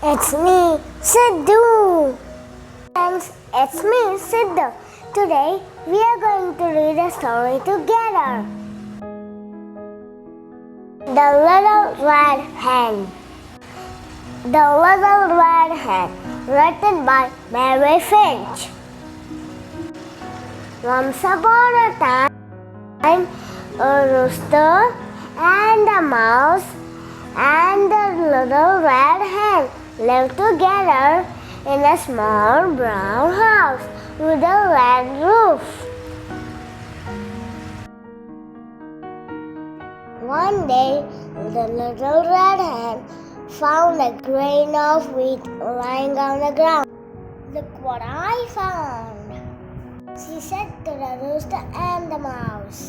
It's me, Sidhu. Friends, it's me, Sidhu. Today, we are going to read a story together. The Little Red Hen. The Little Red Hen, written by Mary Finch. Once upon a time, a rooster and a mouse and a little red hen lived together in a small brown house with a red roof. One day, the little red hen found a grain of wheat lying on the ground. "Look what I found," she said to the rooster and the mouse.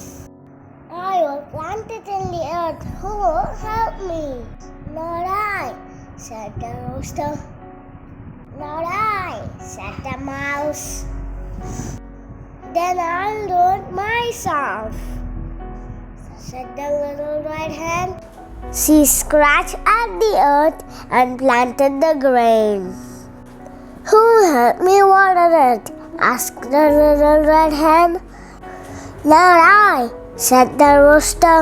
"I will plant it in the earth. Who will help me?" "Not I," said the rooster. "Not I," said the mouse. "Then I'll do it myself," said the little red hen. She scratched at the earth and planted the grain. "Who will help me water it?" asked the little red hen. "Not I," said the rooster.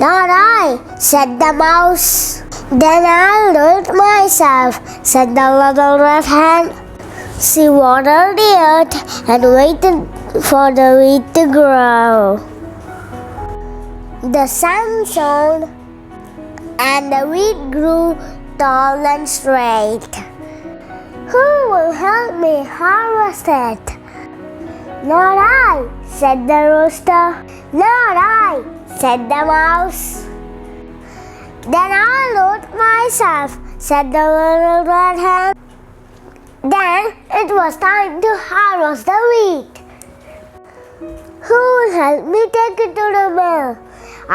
"Not I," said the mouse. "Then I'll do it myself," said the little red hen. She watered the earth and waited for the wheat to grow. The sun shone and the wheat grew tall and straight. "Who will help me harvest it?" "Not I," said the rooster. "Not I," said the mouse. "Then I'll do it myself," said the little red hen. Then it was time to harvest the wheat. "Who will help me take it to the mill?"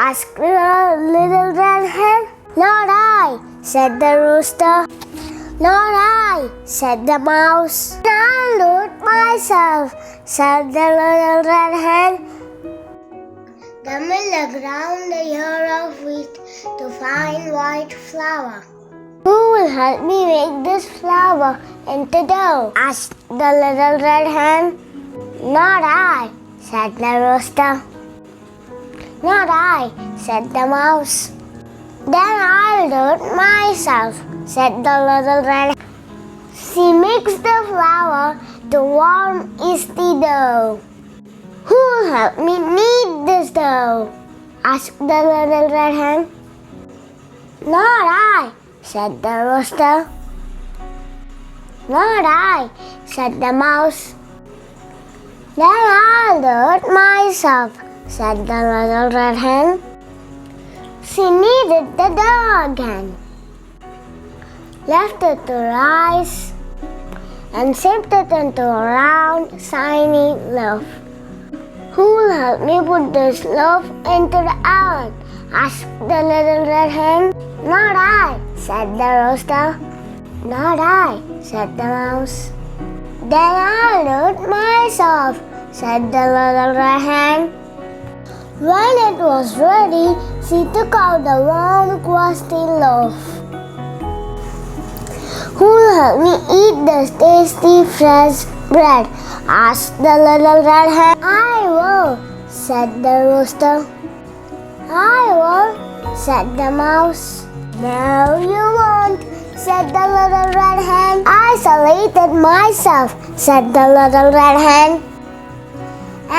asked the little red hen. "Not I," said the rooster. "Not I," said the mouse. "I'll do it myself," said the little red hen. The miller ground a ear of wheat to fine white flour. "Who will help me make this flour into dough?" asked the little red hen. "Not I," said the rooster. "Not I," said the mouse. "Then I'll do it myself," said the little red hen. She mixed the flour to warm yeasty dough. "Who will help me knead this dough?" asked the little red hen. "Not I," said the rooster. "Not I," said the mouse. "Then I'll do it myself," said the little red hen. She kneaded the dough again, left it to rise, and shaped it into a round, shiny loaf. "Who will help me put this loaf into the oven?" asked the little red hen. "Not I," said the rooster. "Not I," said the mouse. "Then I'll do it myself," said the little red hen. When it was ready, she took out the warm, crusty loaf. "Who will help me eat this tasty, fresh bread?" asked the little red hen. "I will," said the rooster. "I will," said the mouse. "No, you won't," said the little red hen. "I shall eat it myself," said the little red hen.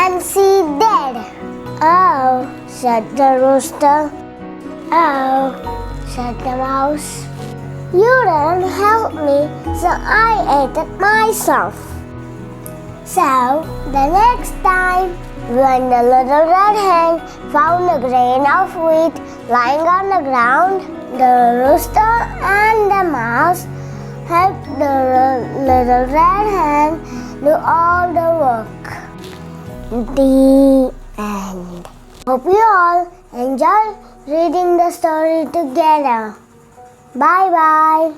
And she did. "Oh," said the rooster. "Oh," said the mouse. "You didn't help me, so I ate it myself." So, the next time, when the little red hen found a grain of wheat lying on the ground, the rooster and the mouse helped the little red hen do all the work. The end. Hope you all enjoy reading the story together. Bye bye.